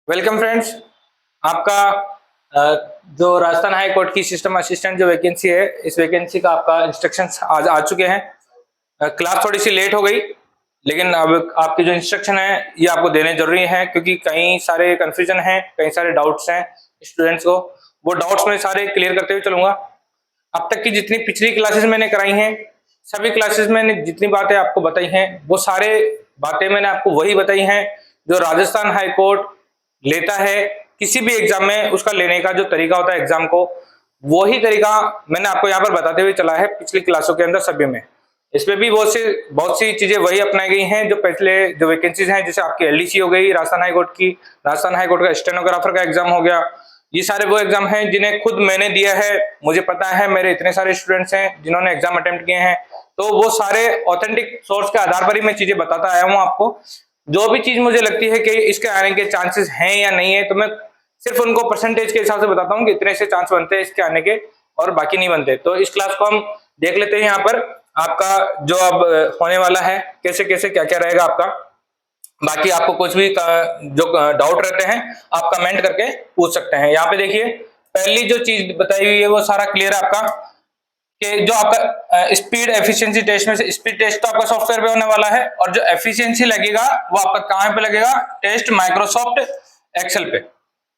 Welcome friends. आपका जो Rajasthan high court की सिस्टम असिस्टेंट जो वैकेंसी है, इस वैकेंसी का आपका इंस्ट्रक्शंस आज आ चुके हैं। क्लास थोड़ी सी लेट हो गई, लेकिन अब आपके जो इंस्ट्रक्शन है ये आपको देने जरूरी है, क्योंकि कई सारे कंफ्यूजन हैं, कई सारे डाउट्स हैं स्टूडेंट्स को। वो डाउट्स मैं सारे क्लियर करते हुए चलूंगा। अब तक की जितनी पिछली क्लासेस मैंने कराई हैं, सभी क्लासेस में जितनी बातें आपको बताई हैं, वो सारे बातें मैंने आपको वही बताई हैं जो राजस्थान हाई कोर्ट लेता है किसी भी एग्जाम में। उसका लेने का जो तरीका होता है एग्जाम को, वही तरीका मैंने आपको यहाँ पर बताते हुए चला है पिछली क्लासों के अंदर सभी में। इसमें भी बहुत सी चीजें वही अपनाई गई हैं जो पहले जो वैकेंसीज हैं, जैसे आपकी एलडीसी हो गई राजस्थान हाई कोर्ट की, राजस्थान हाई कोर्ट का स्टेनोग्राफर का एग्जाम हो गया। ये सारे वो एग्जाम हैं जिन्हें खुद मैंने दिया है, मुझे पता है, मेरे इतने सारे स्टूडेंट्स हैं जिन्होंने एग्जाम अटेम्प्ट किए हैं। तो वो सारे ऑथेंटिक सोर्स के आधार पर ही मैं चीजें बताता आया हूँ आपको। जो भी चीज मुझे लगती है कि इसके आने के चांसेस हैं या नहीं है, तो मैं सिर्फ उनको परसेंटेज के हिसाब से बताता हूँ कि इतने से चांस बनते हैं इसके आने के, और बाकी नहीं बनते। तो इस क्लास को हम देख लेते हैं। यहाँ पर आपका जो अब होने वाला है, कैसे कैसे क्या क्या रहेगा आपका। बाकी आपको कुछ भी जो डाउट रहते हैं आप कमेंट करके पूछ सकते हैं। यहाँ पे देखिए, पहली जो चीज बताई हुई है वो सारा क्लियर है आपका, कि जो आपका स्पीड एफिशिएंसी टेस्ट में से स्पीड टेस्ट तो आपका सॉफ्टवेयर पे होने वाला है, और जो एफिशिएंसी लगेगा वो आपका कहां पे लगेगा, टेस्ट माइक्रोसॉफ्ट एक्सेल पे।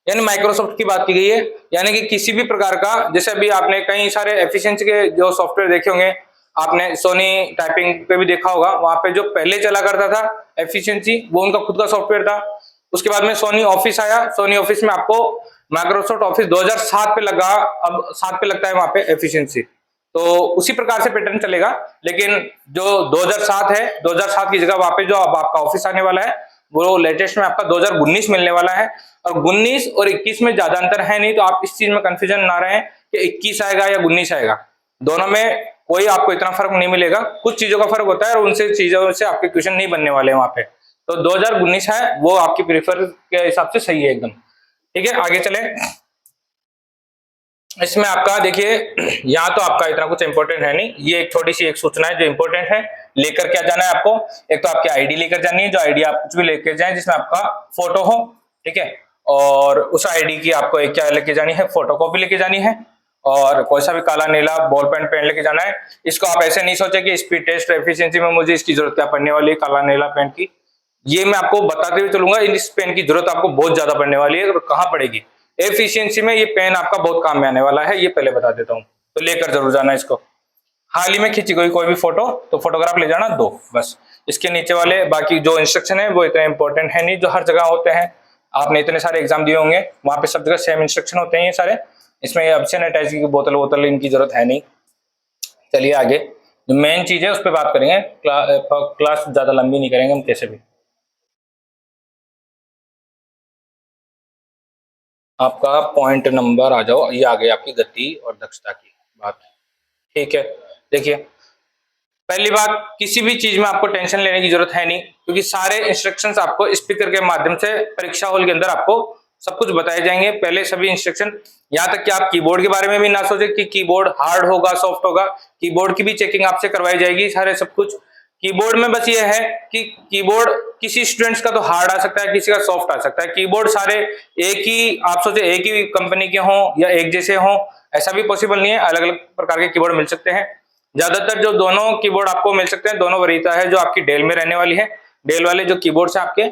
यानी माइक्रोसॉफ्ट की बात की गई है, यानी कि किसी भी प्रकार का, जैसे अभी आपने कई सारे एफिशिएंसी के जो सॉफ्टवेयर देखे होंगे, आपने सोनी टाइपिंग पे भी देखा होगा, वहां पे जो पहले चला करता था एफिशिएंसी वो उनका खुद का सॉफ्टवेयर था। उसके बाद में सोनी ऑफिस आया, सोनी ऑफिस में आपको माइक्रोसॉफ्ट ऑफिस 2007 पे लगा, अब 7 पे लगता है वहां पे एफिशिएंसी। तो उसी प्रकार से पैटर्न चलेगा। लेकिन जो 2007 है, 2007 की जगह वहां पे जो अब आपका ऑफिस आने वाला है वो लेटेस्ट में आपका 2019 मिलने वाला है। और 19 और 21 में ज्यादा अंतर है नहीं, तो आप इस चीज में कंफ्यूजन ना रहे कि 21 आएगा या 19 आएगा। दोनों में कोई आपको इतना फर्क नहीं मिलेगा, कुछ चीजों का फर्क होता है और उनसे चीजों से आपके क्वेश्चन नहीं बनने वाले वहां पे। तो 2019 है वो आपकी प्रीफर के हिसाब से सही है एकदम। ठीक है, आगे चले। इसमें आपका देखिए, यहाँ तो आपका इतना कुछ इंपॉर्टेंट है नहीं, ये एक छोटी सी एक सूचना है जो इंपॉर्टेंट है। लेकर क्या जाना है आपको, एक तो आपकी आईडी लेकर जानी है, जो आईडी आप कुछ भी लेकर जाएं जिसमें आपका फोटो हो, ठीक है। और उस आईडी की आपको एक क्या लेके जानी है, फोटो कॉपी लेके जानी है। और कोई सा भी काला नीला बॉल पेन लेके जाना है। इसको आप ऐसे नहीं सोचे कि स्पीड टेस्ट एफिशिएंसी में मुझे इसकी जरूरत क्या पड़ने वाली है, काला नीला पेन की। ये मैं आपको बताते हुए चलूंगा, इस पेन की जरूरत आपको बहुत ज्यादा पड़ने वाली है। और कहाँ पड़ेगी, एफिशिएंसी में ये पेन आपका बहुत काम में आने वाला है, ये पहले बता देता हूँ। तो लेकर जरूर जाना इसको। हाल ही में खींची गई कोई भी फोटो, तो फोटोग्राफ ले जाना दो बस। इसके नीचे वाले बाकी जो इंस्ट्रक्शन है वो इतने इंपॉर्टेंट है नहीं, जो हर जगह होते हैं। आपने इतने सारे एग्जाम दिए होंगे, वहां पे सब जगह सेम इंस्ट्रक्शन होते हैं ये सारे। इसमें अब सैनिटाइजर की बोतल वोतल इनकी जरूरत है नहीं। चलिए आगे, जो मेन चीज है उस पर बात करेंगे। क्लास ज्यादा लंबी नहीं करेंगे हम कैसे भी। आपका पॉइंट नंबर आ जाओ, ये आ गई आपकी गति और दक्षता की बात। ठीक है, देखिए, पहली बात, किसी भी चीज में आपको टेंशन लेने की जरूरत है नहीं, क्योंकि सारे इंस्ट्रक्शंस आपको स्पीकर के माध्यम से परीक्षा हॉल के अंदर आपको सब कुछ बताए जाएंगे। पहले सभी इंस्ट्रक्शन, यहाँ तक कि आप कीबोर्ड के बारे में भी ना सोचे कि कीबोर्ड हार्ड होगा सॉफ्ट होगा, कीबोर्ड की भी चेकिंग आपसे करवाई जाएगी, सारे सब कुछ। कीबोर्ड में बस ये है कि कीबोर्ड किसी स्टूडेंट्स का तो हार्ड आ सकता है, किसी का सॉफ्ट आ सकता है। कीबोर्ड सारे एक ही, आप सोचे एक ही कंपनी के हों या एक जैसे हों, ऐसा भी पॉसिबल नहीं है, अलग अलग प्रकार के कीबोर्ड मिल सकते हैं। ज्यादातर जो दोनों कीबोर्ड आपको मिल सकते हैं, दोनों वरीयता है जो आपकी डेल में रहने वाली है। डेल वाले जो कीबोर्ड्स हैं आपके,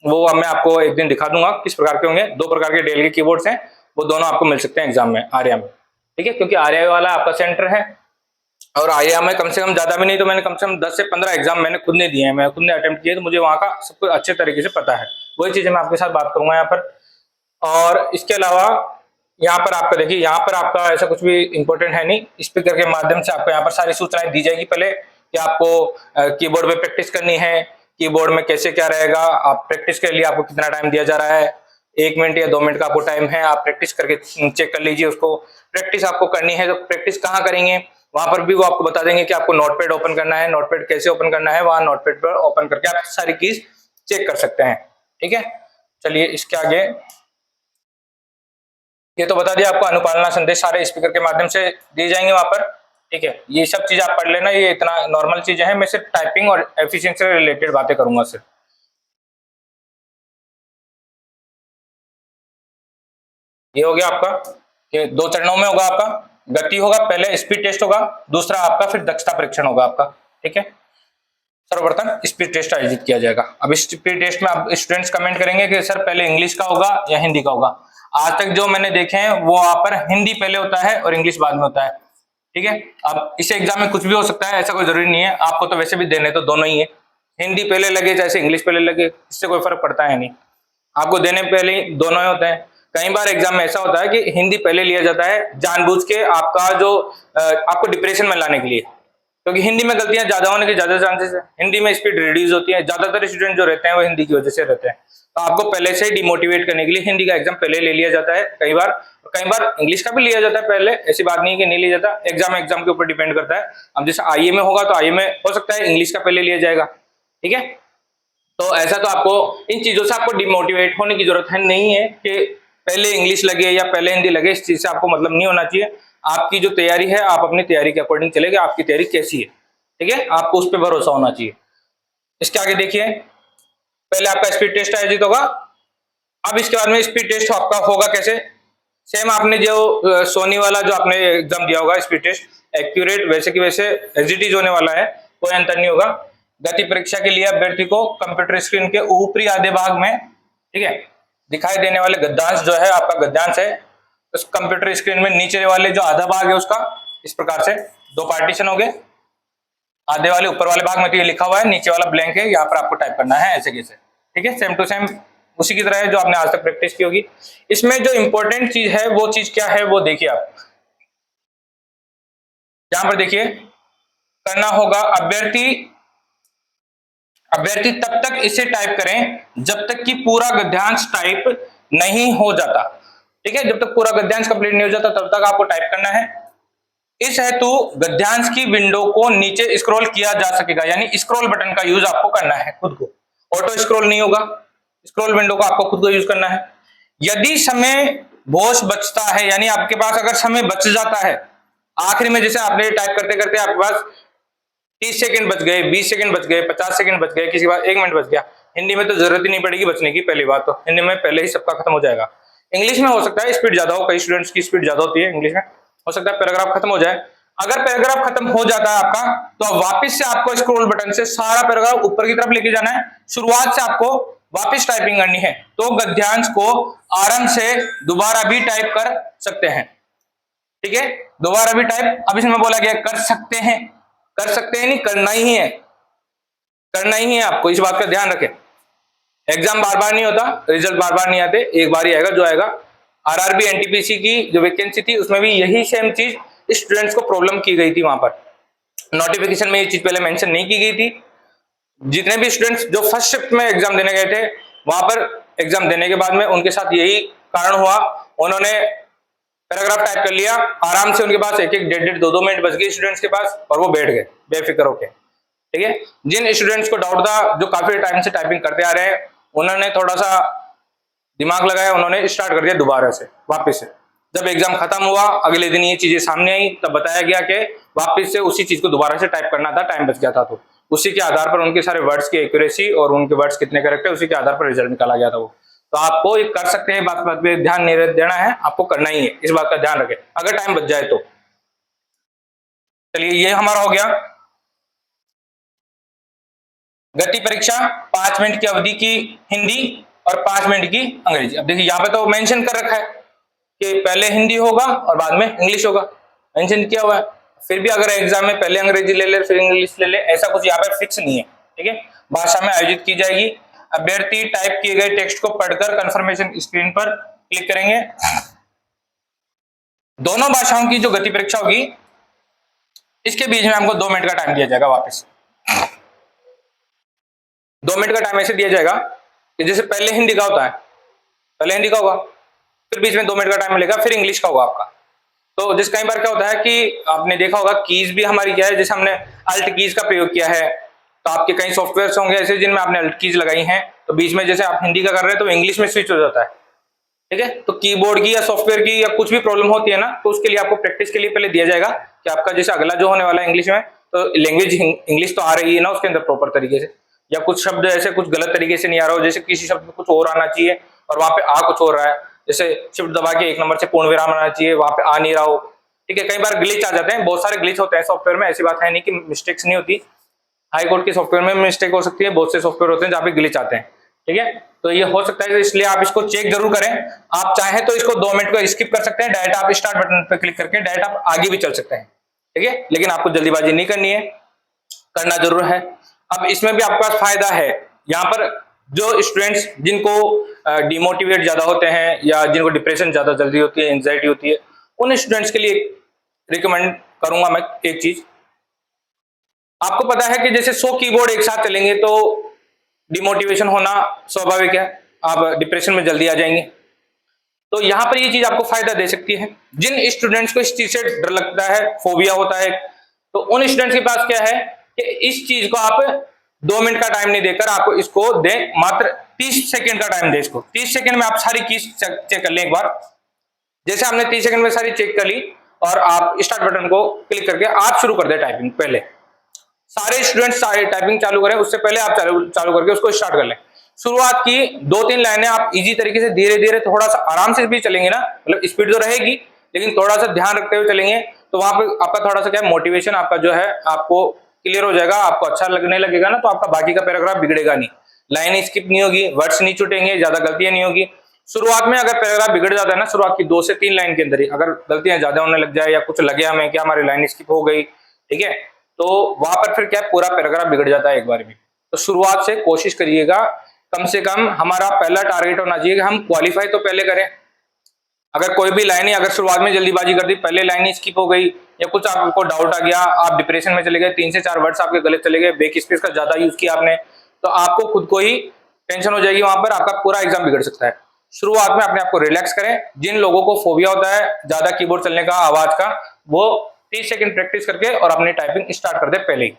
वो मैं आपको एक दिन दिखा दूंगा किस प्रकार के होंगे। दो प्रकार के डेल के कीबोर्ड्स हैं, वो दोनों आपको मिल सकते हैं एग्जाम में, आर्या में। ठीक है, क्योंकि आर्या वाला आपका सेंटर है, और आर्या में कम से कम ज्यादा भी नहीं तो मैंने कम से कम 10 से 15 एग्जाम मैंने खुद ने दिए हैं, मैं खुद ने अटेम्प्ट किए, तो मुझे वहाँ का सब कुछ अच्छे तरीके से पता है। वही चीजें मैं आपके साथ बात करूंगा यहाँ पर। और इसके अलावा यहाँ पर आपका देखिए, यहाँ पर आपका ऐसा कुछ भी इंपॉर्टेंट है नहीं। स्पीकर के माध्यम से आपको यहाँ पर सारी सूचनाएं दी जाएगी पहले, कि आपको कीबोर्ड पे प्रैक्टिस करनी है, कीबोर्ड में कैसे क्या रहेगा, आप प्रैक्टिस के लिए आपको कितना टाइम दिया जा रहा है, 1 मिनट या 2 मिनट का आपको टाइम है, आप प्रैक्टिस करके चेक कर लीजिए उसको। प्रैक्टिस आपको करनी है तो प्रैक्टिस कहाँ करेंगे, वहां पर भी वो आपको बता देंगे कि आपको नोटपैड ओपन करना है, नोटपैड कैसे ओपन करना है, वहां नोटपैड पर ओपन करके आप सारी कीज चेक कर सकते हैं। ठीक है, चलिए इसके आगे, ये तो बता दिया आपको, अनुपालना संदेश सारे स्पीकर के माध्यम से दिए जाएंगे वहां पर। ठीक है, ये सब चीज आप पढ़ लेना, ये इतना नॉर्मल चीजें हैं, मैं सिर्फ टाइपिंग और एफिशिएंसी से रिलेटेड बातें करूंगा सिर्फ। ये हो गया आपका कि 2 चरणों में होगा आपका। गति होगा, पहले स्पीड टेस्ट होगा, दूसरा आपका फिर दक्षता परीक्षण होगा आपका। ठीक है, सर्वप्रथम स्पीड टेस्ट आयोजित किया जाएगा। अब इस स्पीड टेस्ट में आप स्टूडेंट्स कमेंट करेंगे कि सर पहले इंग्लिश का होगा या हिंदी का होगा। आज तक जो मैंने देखे हैं वो वहां पर हिंदी पहले होता है और इंग्लिश बाद में होता है। ठीक है, अब इस एग्जाम में कुछ भी हो सकता है, ऐसा कोई जरूरी नहीं है। आपको तो वैसे भी देने तो दोनों ही है, हिंदी पहले लगे चाहे इंग्लिश पहले लगे, इससे कोई फर्क पड़ता है नहीं। आपको देने पहले ही दोनों ही होते हैं। कई बार एग्जाम में ऐसा होता है कि हिंदी पहले लिया जाता है जानबूझ के, आपका जो आपको डिप्रेशन में लाने के लिए, क्योंकि हिंदी में गलतियां ज्यादा होने के ज्यादा चांसेस है। हिंदी में स्पीड रिड्यूस होती है, ज्यादातर स्टूडेंट जो रहते हैं वो हिंदी की वजह से रहते हैं। तो आपको पहले से ही डिमोटिवेट करने के लिए हिंदी का एग्जाम पहले ले लिया जाता है। कई बार इंग्लिश का भी लिया जाता है पहले, ऐसी बात नहीं है कि नहीं लिया जाता। एग्जाम के ऊपर डिपेंड करता है। अब जैसे आईए में होगा तो आईए में हो सकता है इंग्लिश का पहले लिया जाएगा। ठीक है, तो ऐसा तो आपको इन चीजों से आपको डिमोटिवेट होने की जरूरत है नहीं है कि पहले इंग्लिश लगे या पहले हिंदी लगे। इस चीज से आपको मतलब नहीं होना चाहिए। आपकी जो तैयारी है, आप अपनी तैयारी के अकॉर्डिंग चलेंगे, आपकी तैयारी कैसी है। ठीक है, आपको उस पर भरोसा होना चाहिए। इसके आगे देखिए, पहले आपका स्पीड टेस्ट आयोजित होगा। अब इसके बाद में स्पीड टेस्ट आपका होगा कैसे, सेम आपने जो सोनी वाला जो आपने एग्जाम दिया होगा स्पीड टेस्ट, एक्यूरेट वैसे की वैसे एज इट इज होने वाला है, कोई अंतर नहीं होगा। गति परीक्षा के लिए अभ्यर्थी को कंप्यूटर स्क्रीन के ऊपरी आधे भाग में, ठीक है, दिखाई देने वाले गद्यांश जो है आपका गद्यांश है, उस कंप्यूटर स्क्रीन में नीचे वाले जो आधा भाग है उसका इस प्रकार से 2 पार्टीशन हो गए। आधे वाले ऊपर वाले भाग में तो ये लिखा हुआ है, नीचे वाला ब्लैंक है, यहाँ पर आपको टाइप करना है ऐसे कैसे। ठीक है, सेम टू सेम उसी की तरह है जो आपने आज तक प्रैक्टिस की होगी। इसमें जो इंपॉर्टेंट चीज है वो चीज क्या है वो देखिए आप यहां पर देखिए, करना होगा अभ्यर्थी तब तक इसे टाइप करें जब तक कि पूरा गद्यांश टाइप नहीं हो जाता। ठीक है, जब तक पूरा गद्यांश कंप्लीट नहीं हो जाता तब तक आपको टाइप करना है। इस हेतु गद्यांश की विंडो को नीचे स्क्रॉल किया जा सकेगा, यानी स्क्रॉल बटन का यूज आपको करना है खुद को, ऑटो स्क्रॉल नहीं होगा। स्क्रॉल विंडो को आपको खुद को यूज करना है। यदि समय बॉस बचता है, यानी आपके पास अगर समय बच जाता है आखिर में, जैसे आपने टाइप करते करते आपके पास 30 सेकंड बच गए, 20 सेकंड बच गए, 50 सेकंड बच गए, किसी के पास 1 मिनट बच गया। हिंदी में तो जरूरत ही नहीं पड़ेगी बचने की, पहली बात तो हिंदी में पहले ही सबका खत्म हो जाएगा। इंग्लिश में हो सकता है स्पीड ज्यादा हो, कई स्टूडेंट्स की स्पीड ज्यादा होती है इंग्लिश में, हो सकता है पैराग्राफ खत्म हो जाए। अगर पैराग्राफ खत्म हो जाता है आपका तो अब वापस से आपको स्क्रॉल बटन से सारा पैराग्राफ ऊपर की तरफ लेके जाना है, शुरुआत से आपको वापस टाइपिंग करनी है। तो गद्यांश को आराम से दोबारा भी टाइप कर सकते हैं। ठीक है, दोबारा भी टाइप, अब इसमें बोला गया कर सकते हैं, कर सकते हैं नहीं, करना ही है, करना ही है आपको, इस बात का ध्यान रखें। एग्जाम बार बार नहीं होता, रिजल्ट बार बार नहीं आते, एक बार ही आएगा जो आएगा। आरआरबी एनटीपीसी की जो वैकेंसी थी उसमें भी यही सेम चीज स्टूडेंट्स को प्रॉब्लम की गई थी। वहां पर नोटिफिकेशन में ये चीज पहले मेंशन नहीं की गई थी। जितने भी स्टूडेंट्स जो फर्स्ट शिफ्ट में एग्जाम देने गए थे, वहां पर एग्जाम देने के बाद में उनके साथ यही कारण हुआ, उन्होंने पैराग्राफ टाइप कर लिया आराम से, उनके पास 1-1, 1.5, 2-2 मिनट बच गए स्टूडेंट्स के पास और वो बैठ गए बेफिक्र होके। ठीक है, जिन स्टूडेंट्स को डाउट था, जो काफी टाइम से टाइपिंग करते आ रहे हैं, उन्होंने थोड़ा सा दिमाग लगाया, उन्होंने स्टार्ट कर दिया दोबारा से वापस से। जब एग्जाम खत्म हुआ अगले दिन ये चीजें सामने आई, तब बताया गया कि वापस से उसी चीज को दोबारा से टाइप करना था, टाइम बच गया था। तो उसी के आधार पर उनके सारे वर्ड्स की एक्यूरेसी और उनके वर्ड्स कितने करेक्ट है उसी के आधार पर रिजल्ट निकाला गया था वो। तो आपको ये कर सकते हैं, बात पे ध्यान नहीं देना है, आपको करना ही है, इस बात का ध्यान रखें अगर टाइम बच जाए तो। चलिए, ये हमारा हो गया गति परीक्षा 5 मिनट की अवधि की हिंदी और 5 मिनट की अंग्रेजी। अब देखिए यहाँ पे तो मेंशन कर रखा है कि पहले हिंदी होगा और बाद में इंग्लिश होगा, मेंशन किया हुआ है। फिर भी अगर एग्जाम में पहले अंग्रेजी ले ले फिर इंग्लिश ले ले, ऐसा कुछ यहाँ पे फिक्स नहीं है। ठीक है, भाषा में आयोजित की जाएगी। अभ्यर्थी टाइप किए गए टेक्स्ट को पढ़कर कंफर्मेशन स्क्रीन पर क्लिक करेंगे। दोनों भाषाओं की जो गति परीक्षा होगी इसके बीच में आपको 2 मिनट का टाइम दिया जाएगा। वापस 2 मिनट का टाइम ऐसे दिया जाएगा कि जैसे पहले हिंदी का होता है, पहले हिंदी का होगा, फिर बीच में 2 मिनट का टाइम मिलेगा, फिर इंग्लिश का होगा आपका। तो जिस कई बार क्या होता है कि आपने देखा होगा कीज भी हमारी क्या है, जैसे हमने अल्ट कीज का प्रयोग किया है, तो आपके कई सॉफ्टवेयर होंगे ऐसे जिनमें आपने अल्ट कीज लगाई हैं, तो बीच में जैसे आप हिंदी का कर रहे हैं तो इंग्लिश में स्विच हो जाता है। ठीक है, तो कीबोर्ड की या सॉफ्टवेयर की या कुछ भी प्रॉब्लम होती है ना, तो उसके लिए आपको प्रैक्टिस के लिए पहले दिया जाएगा कि आपका जैसे अगला जो होने वाला है इंग्लिश में, तो लैंग्वेज इंग्लिश तो आ रही है ना उसके अंदर प्रॉपर तरीके से, या कुछ शब्द ऐसे कुछ गलत तरीके से नहीं आ रहा हो, जैसे किसी शब्द में कुछ और आना चाहिए और वहां पे आ कुछ हो रहा है, जैसे शिफ्ट दबा के 1 नंबर से पूर्ण विराम आना चाहिए, वहां पे आ नहीं रहा हो, ठीक है। कई बार ग्लिच आ जाते हैं, बहुत सारे ग्लिच होते हैं सॉफ्टवेयर में, ऐसी बात है नहीं कि मिस्टेक्स नहीं होती। हाई कोर्ट के सॉफ्टवेयर में मिस्टेक हो सकती है, बहुत से सॉफ्टवेयर होते हैं जहाँ पे ग्लिच आते हैं, ठीक है। तो ये हो सकता है, इसलिए आप इसको चेक जरूर करें। आप चाहे तो इसको 2 मिनट को स्किप कर सकते हैं, डायरेक्ट आप स्टार्ट बटन पे क्लिक करके डायरेक्ट आप आगे भी चल सकते हैं, ठीक है। लेकिन आपको जल्दीबाजी नहीं करनी है, करना जरूर है। अब इसमें भी आपके पास फायदा है, यहाँ पर जो स्टूडेंट्स जिनको डिमोटिवेट ज्यादा होते हैं या जिनको डिप्रेशन ज्यादा जल्दी होती है, एंजाइटी होती है, उन स्टूडेंट्स के लिए रिकमेंड करूंगा मैं एक चीज। आपको पता है कि जैसे 100 कीबोर्ड एक साथ चलेंगे तो डिमोटिवेशन होना स्वाभाविक है, आप डिप्रेशन में जल्दी आ जाएंगे। तो यहां पर ये चीज आपको फायदा दे सकती है। जिन स्टूडेंट्स को इस चीज से डर लगता है, फोबिया होता है, तो उन स्टूडेंट्स के पास क्या है कि इस चीज को आप 2 मिनट का टाइम नहीं देकर आपको इसको दें, मात्र 30 सेकंड का टाइम दें इसको। 30 सेकंड में आप सारी कीज चेक कर लें एक बार। जैसे आपने 30 सेकंड में सारी चेक कर ली और आप स्टार्ट बटन को क्लिक करके आप शुरू कर दें टाइपिंग। पहले सारे स्टूडेंट्स सारे टाइपिंग चालू करें, उससे पहले आप चालू करके उसको स्टार्ट कर लें। शुरुआत की 2-3 लाइनें आप इजी तरीके से धीरे धीरे थोड़ा सा आराम से भी चलेंगे ना, मतलब स्पीड तो रहेगी लेकिन थोड़ा सा ध्यान रखते हुए चलेंगे, तो वहां पे आपका थोड़ा सा क्या मोटिवेशन आपका जो है आपको क्लियर हो जाएगा, आपको अच्छा लगने लगेगा ना, तो आपका बाकी का पैराग्राफ बिगड़ेगा नहीं, लाइन स्किप नहीं होगी, वर्ड्स नहीं छूटेंगे, ज्यादा गलतियां नहीं होगी। शुरुआत में अगर पैराग्राफ बिगड़ जाता है ना, शुरुआत की 2 से 3 लाइन के अंदर ही अगर गलतियां ज्यादा होने लग जाए या कुछ लगे हमें कि हमारी लाइन स्किप हो गई, ठीक है, तो वहां पर फिर क्या पूरा पैराग्राफ बिगड़ जाता है एक बार भी। तो शुरुआत से कोशिश करिएगा, कम से कम हमारा पहला टारगेट होना चाहिए कि हम क्वालिफाई तो पहले करें। अगर कोई भी लाइन अगर शुरुआत में जल्दीबाजी कर दी, पहले लाइन ही स्किप हो गई या कुछ आपको डाउट आ गया, आप डिप्रेशन में चले गए, 3 से 4 वर्ड्स आपके गलत चले गए, बैक स्पेस का ज्यादा यूज किया आपने, तो आपको खुद को ही टेंशन हो जाएगी, वहां पर आपका पूरा एग्जाम बिगड़ सकता है। शुरुआत में अपने आप को रिलैक्स करें। जिन लोगों को फोबिया होता है ज्यादा कीबोर्ड चलने का, आवाज का, वो 30 सेकंड प्रैक्टिस करके और अपनी टाइपिंग स्टार्ट कर दे पहले ही,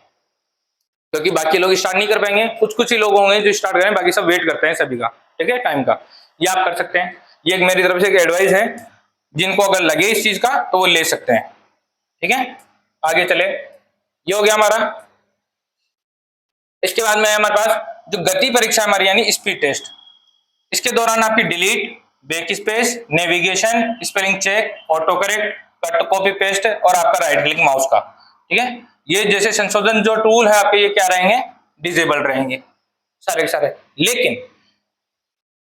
क्योंकि बाकी लोग स्टार्ट नहीं कर पाएंगे, कुछ कुछ ही लोग होंगे जो स्टार्ट करें, बाकी सब वेट करते हैं सभी का, ठीक है, टाइम का। ये आप कर सकते हैं, ये एक मेरी तरफ से एक एडवाइस है, जिनको अगर लगे इस चीज का तो वो ले सकते हैं, ठीक है। आगे चले, ये हो गया हमारा। इसके बाद में हमारे पास जो गति परीक्षा हमारी यानी स्पीड टेस्ट, इसके दौरान आपकी delete, back space, navigation, spelling check, auto correct, cut copy paste और आपका राइट क्लिक माउस का, ठीक है, ये जैसे संशोधन जो टूल है आपके, ये क्या रहेंगे, डिजेबल रहेंगे सारे के सारे। लेकिन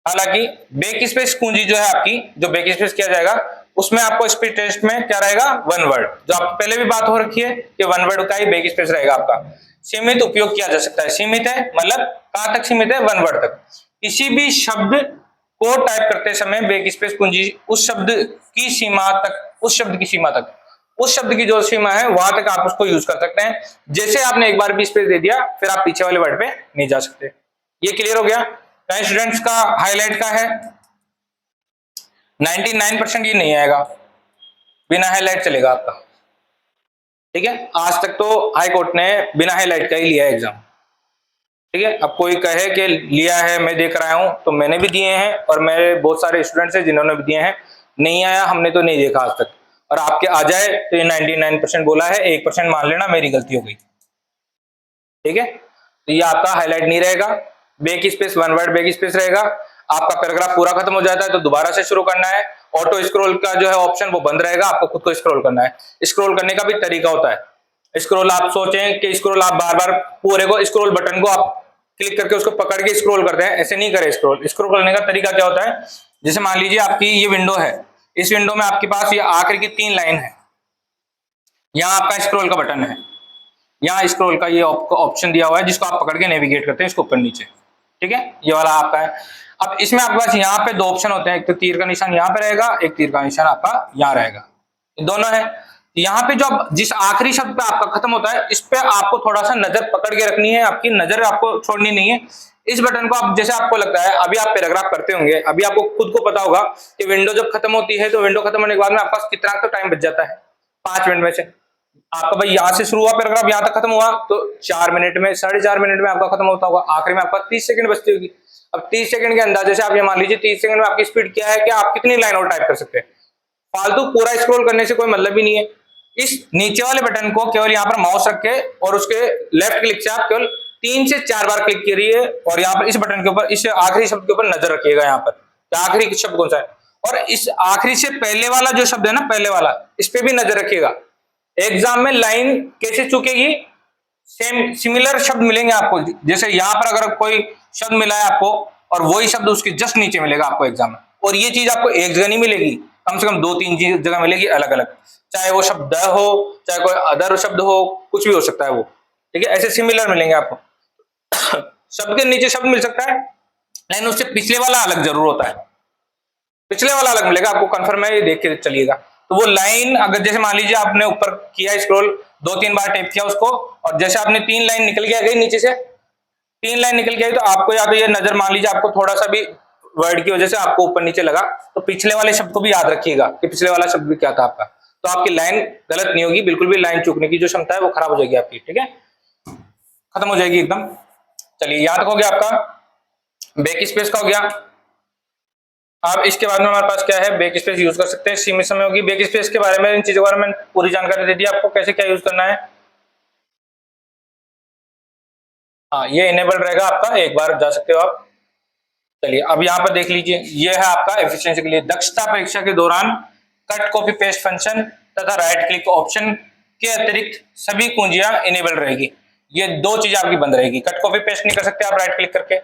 हालांकि बैक स्पेस कुंजी जो है आपकी, जो बैक स्पेस किया जाएगा उसमें आपको स्पीड टेस्ट में क्या रहेगा, 1 वर्ड, जो आपको पहले भी बात हो रखी है कि 1 वर्ड का ही बैक स्पेस रहेगा आपका। सीमित उपयोग किया जा सकता है, सीमित है मतलब कहां तक सीमित है, 1 वर्ड तक। किसी भी शब्द को टाइप करते समय बैक स्पेस कुंजी उस शब्द की सीमा तक, उस शब्द की सीमा तक, उस शब्द की जो सीमा है वहां तक आप उसको यूज कर सकते हैं। जैसे आपने एक बार भी स्पेस दे दिया, फिर आप पीछे वाले वर्ड पे नहीं जा सकते। ये क्लियर हो गया। कई स्टूडेंट्स का हाईलाइट का है, 99% ये नहीं आएगा, बिना हाईलाइट चलेगा आपका, ठीक है। आज तक तो हाई कोर्ट ने बिना हाईलाइट का ही लिया है एग्जाम, ठीक है। अब कोई कहे कि लिया है, मैं देख रहा हूं, तो मैंने भी दिए हैं और मेरे बहुत सारे स्टूडेंट्स हैं जिन्होंने भी दिए हैं, नहीं आया हमने तो नहीं देखा आज तक। और आपके आ जाए तो ये 99% बोला है, 1% मान लेना मेरी गलती हो गई, ठीक है। तो ये आपका हाईलाइट नहीं रहेगा, back space 1 word back space रहेगा। आपका पैराग्राफ पूरा खत्म हो जाता है तो दोबारा से शुरू करना है। ऑटो स्क्रॉल का जो है ऑप्शन वो बंद रहेगा, आपको खुद को स्क्रॉल करना है। स्क्रॉल करने का भी तरीका होता है। स्क्रॉल आप सोचें कि स्क्रॉल आप बार बार पूरे को स्क्रॉल बटन को आप क्लिक करके उसको पकड़ के स्क्रॉल करते हैं, ऐसे नहीं करें। स्क्रॉल करने का तरीका क्या होता है, जैसे मान लीजिए आपकी ये विंडो है, इस विंडो में आपके पास ये आखिर की 3 लाइन है, यहाँ आपका स्क्रॉल का बटन है, यहाँ स्क्रॉल का ये ऑप्शन दिया हुआ है जिसको आप पकड़ के नेविगेट करते हैं इसको ऊपर नीचे, ठीक है, ये वाला आपका है। अब इसमें आपके पास यहाँ पे 2 ऑप्शन होते हैं, एक तो तीर का निशान यहाँ पे रहेगा, एक तीर का निशान आपका यहाँ रहेगा, दोनों है। यहाँ पे जो जिस आखिरी शब्द पे आपका खत्म होता है, इस पे आपको थोड़ा सा नजर पकड़ के रखनी है, आपकी नजर आपको छोड़नी नहीं है। इस बटन को आप जैसे आपको लगता है, अभी आप पैराग्राफ करते होंगे, अभी आपको खुद को पता होगा कि विंडो जब खत्म होती है तो विंडो खत्म होने के बाद में आपके पास कितना तो टाइम बच जाता है, 5 मिनट में से। आपका भाई यहाँ से शुरू हुआ पैराग्राफ, यहाँ तक खत्म हुआ तो 4 मिनट में, 4.5 मिनट में आपका खत्म होता होगा, आखिर में आपका 30 सेकंड बचती होगी। अब 30 सेकंड के अंदाजे से आप ये मान लीजिए 30 सेकंड में आपकी स्पीड क्या है कि आप कितनी लाइन और टाइप कर सकते हैं। फालतू पूरा स्क्रॉल करने से कोई मतलब ही नहीं है। इस नीचे वाले बटन को केवल यहाँ पर माउस रख के और उसके लेफ्ट क्लिक से आप केवल 3 से 4 बार क्लिक करिए और यहाँ पर इस बटन के ऊपर, इस आखिरी शब्द के ऊपर नजर रखिएगा, यहाँ पर आखिरी शब्द कौन सा है, और इस आखिरी से पहले वाला जो शब्द है ना, पहले वाला, इस पे भी नजर रखिएगा। एग्जाम में लाइन कैसे चुकेगी, सेम सिमिलर शब्द मिलेंगे आपको। जैसे यहां पर अगर कोई शब्द मिला है आपको और वही शब्द उसके जस्ट नीचे मिलेगा आपको एग्जाम में, और ये चीज आपको एक जगह नहीं मिलेगी, कम से कम 2-3 जगह मिलेगी अलग अलग, चाहे वो शब्द द हो, चाहे कोई अदर शब्द हो, कुछ भी हो सकता है वो, ठीक है। ऐसे सिमिलर मिलेंगे आपको। शब्द के नीचे शब्द मिल सकता है, लेकिन उससे पिछले वाला अलग जरूर होता है, पिछले वाला अलग मिलेगा आपको, कंफर्म है, ये देख के चलिएगा। तो वो लाइन अगर जैसे मान लीजिए आपने ऊपर किया स्क्रॉल, 2-3 बार टैप किया उसको, और जैसे आपने 3 लाइन निकल के आ गई नीचे से, 3 लाइन निकल के आई, तो आपको या तो ये नजर, मान लीजिए आपको थोड़ा सा भी वर्ड की वजह से आपको ऊपर नीचे लगा, तो पिछले वाले शब्द को भी याद रखिएगा कि पिछले वाला शब्द भी क्या था आपका, तो आपकी लाइन गलत नहीं होगी, बिल्कुल भी लाइन चूकने की जो क्षमता है वो खराब हो जाएगी आपकी, ठीक है, खत्म हो जाएगी एकदम। चलिए यहाँ तक हो गया आपका, बैक स्पेस का हो गया। अब इसके बाद में हमारे पास क्या है, बैक स्पेस यूज कर सकते हैं, सीमित समय होगी। बैक स्पेस के बारे में, इन चीजों के बारे में पूरी जानकारी दे दी आपको, कैसे क्या यूज करना है। हाँ, ये इनेबल रहेगा आपका, एक बार जा सकते हो आप। चलिए अब यहाँ पर देख लीजिए, ये है आपका एफिशिएंसी के लिए, दक्षता परीक्षा के दौरान कट कॉपी पेस्ट फंक्शन तथा राइट क्लिक ऑप्शन के अतिरिक्त सभी कुंजियां इनेबल रहेगी। ये 2 चीजें आपकी बंद रहेगी, कट कॉपी पेस्ट नहीं कर सकते आप राइट क्लिक करके,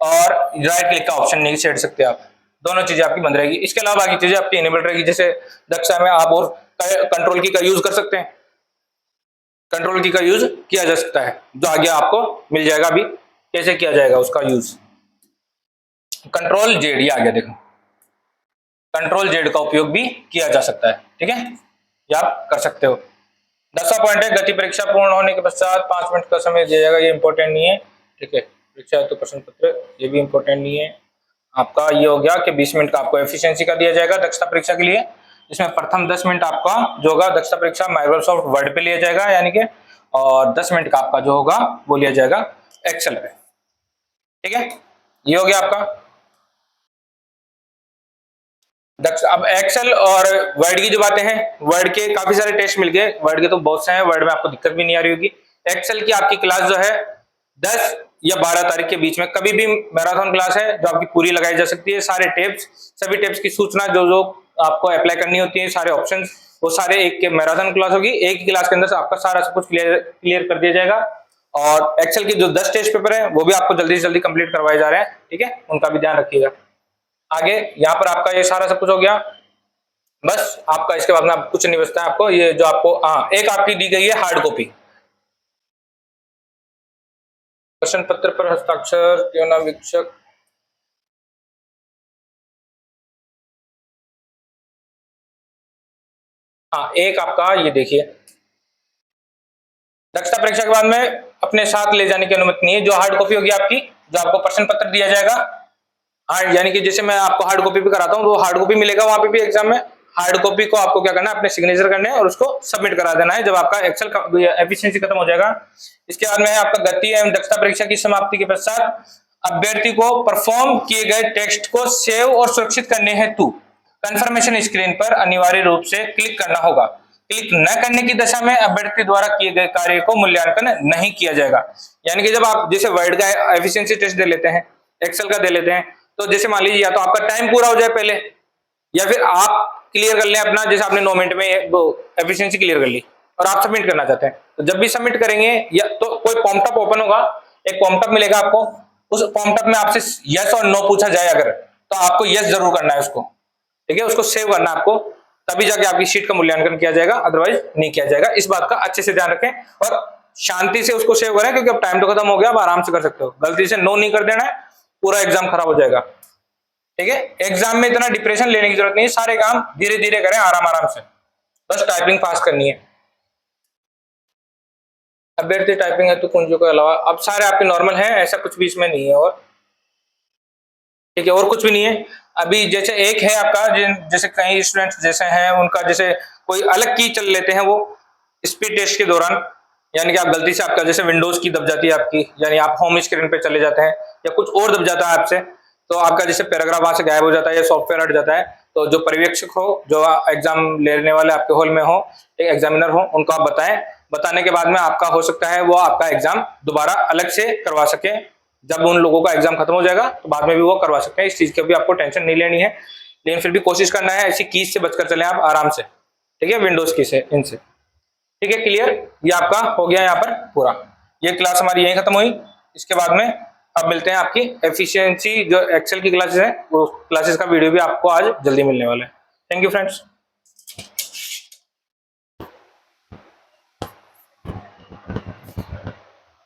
और राइट क्लिक का ऑप्शन नहीं छेड़ सकते आप, दोनों चीजें आपकी बंद रहेगी। इसके अलावा बाकी चीजें आपकी इनेबल रहेगी, जैसे दक्षता में आप और कंट्रोल की का यूज कर सकते हैं, कंट्रोल की का यूज किया जा सकता है, जो आगे आपको मिल जाएगा अभी कैसे किया जाएगा उसका यूज। कंट्रोल जेड, ये आ गया देखो, कंट्रोल जेड का उपयोग भी किया जा सकता है, ठीक है, ये आप कर सकते हो। 10वां पॉइंट है, गति परीक्षा पूर्ण होने के पश्चात 5 मिनट का समय दिया जाएगा, ये इंपॉर्टेंट नहीं है, ठीक है। परीक्षा तो प्रश्न पत्र, ये भी इंपॉर्टेंट नहीं है आपका। ये हो गया कि 20 मिनट का आपको एफिशिएंसी का दिया जाएगा दक्षता परीक्षा के लिए, इसमें प्रथम 10 मिनट आपका जो होगा दक्षता परीक्षा माइक्रोसॉफ्ट वर्ड पे लिया जाएगा, यानी कि, और 10 मिनट का आपका जो होगा वो लिया जाएगा एक्सेल पे, ठीक है। ये हो गया आपका। अब एक्सेल और वर्ड की जो बातें हैं, वर्ड के काफी सारे टेस्ट मिल गए, वर्ड के तो बहुत से हैं, वर्ड में आपको दिक्कत भी नहीं आ रही होगी। एक्सेल की आपकी क्लास जो है 10 या 12 तारीख के बीच में कभी भी मैराथन क्लास है, जो आपकी पूरी लगाई जा सकती है। सारे टेप्स, सभी टेप्स की सूचना जो जो आपको अप्लाई करनी होती है, सारे ऑप्शन, वो सारे एक के मैराथन क्लास होगी, एक ही क्लास के अंदर से आपका सारा सब कुछ क्लियर कर दिया जाएगा। और एक्सेल की जो 10 टेस्ट पेपर है वो भी आपको जल्दी से जल्दी कंप्लीट करवाए जा रहे हैं, ठीक है, उनका भी ध्यान रखिएगा। आगे यहाँ पर आपका ये सारा सब कुछ हो गया, बस आपका इसके बाद में आप कुछ नहीं बचता है आपको, ये जो आपको, हाँ, एक आपकी दी गई है हार्ड कॉपी, प्रश्न पत्र पर हस्ताक्षर क्यों ना वीक्षक, हाँ, एक आपका ये देखिए, दक्षता परीक्षा के बाद में अपने साथ ले जाने की अनुमति नहीं है। जो हार्ड कॉपी होगी आपकी, जो आपको प्रश्न पत्र दिया जाएगा, हाँ, यानी कि जैसे मैं आपको हार्ड कॉपी भी कराता हूँ, वो हार्ड कॉपी मिलेगा वहां पे भी एग्जाम में। हार्ड कॉपी को आपको क्या करना है, अपने सिग्नेचर करने हैं और उसको सबमिट करा देना है, जब आपका एक्सेल का एफिशिएंसी खत्म हो जाएगा। इसके बाद में आपका गति एवं दक्षता परीक्षा की समाप्ति के पश्चात अभ्यर्थी को परफॉर्म किए गए टेक्स्ट को सेव और सुरक्षित करने हेतु कंफर्मेशन स्क्रीन पर अनिवार्य रूप से क्लिक करना होगा। क्लिक न करने की दशा में अभ्यर्थी द्वारा किए गए कार्य को मूल्यांकन नहीं किया जाएगा। यानी कि जब आप जैसे वर्ड का एफिशिएंसी टेस्ट दे लेते हैं, एक्सेल का दे लेते हैं, तो जैसे मान लीजिए या तो आपका टाइम पूरा हो जाए पहले, या फिर आप क्लियर कर लें अपना, जैसे आपने 9 मिनट में वो एफिशिएंसी क्लियर कर ली और आप सबमिट करना चाहते हैं, तो जब भी सबमिट करेंगे या तो कोई पॉपअप ओपन होगा, एक पॉपअप मिलेगा आपको, उस पॉपअप में आपसे यस और नो पूछा जाए अगर, तो आपको यस जरूर करना है उसको, ठीक है, उसको सेव करना है आपको, तभी जाके आपकी शीट का मूल्यांकन किया जाएगा, अदरवाइज नहीं किया जाएगा। इस बात का अच्छे से ध्यान रखें और शांति से उसको सेव करें, क्योंकि अब टाइम तो खत्म हो गया, अब आराम से कर सकते हो, गलती से नो नहीं कर देना है, पूरा एग्जाम खराब हो जाएगा, ठीक है। एग्जाम में इतना डिप्रेशन लेने की जरूरत नहीं है, सारे काम धीरे धीरे करें, आराम आराम से, बस टाइपिंग पास करनी है। अभ्यर्थी टाइपिंग है तो कुंजियों के अलावा अब सारे आपके नॉर्मल हैं, ऐसा कुछ भी इसमें नहीं है, और ठीक है, और कुछ भी नहीं है। अभी जैसे एक है आपका, जैसे कई स्टूडेंट्स जैसे हैं उनका जैसे कोई अलग की चल लेते हैं वो स्पीड टेस्ट के दौरान, यानी कि आप गलती से आपका जैसे विंडोज की दब जाती है आपकी, यानी आप होम स्क्रीन पे चले जाते हैं या कुछ और दब जाता है आपसे, तो आपका जैसे पैराग्राफ वहां से गायब हो जाता है या सॉफ्टवेयर हट जाता है, तो जो पर्यवेक्षक हो, जो एग्जाम लेने वाले आपके हॉल में हो, एक एग्जामिनर हो, उनको आप बताएं, बताने के बाद में आपका हो सकता है वो आपका एग्जाम दोबारा अलग से करवा सके, जब उन लोगों का एग्जाम खत्म हो जाएगा तो बाद में भी वो करवा सकते हैं, इस चीज की भी आपको टेंशन नहीं लेनी है। लेकिन फिर भी कोशिश करना है ऐसी कीज से बचकर चलें आप आराम से, ठीक है, विंडोज की से इनसे, ठीक है। क्लियर, ये आपका हो गया यहाँ पर पूरा। ये क्लास हमारी यहीं खत्म हुई। इसके बाद में अब मिलते हैं आपकी एफिशिएंसी जो एक्सेल की क्लासेस है, वो क्लासेस का वीडियो भी आपको आज जल्दी मिलने वाला है। Thank you friends.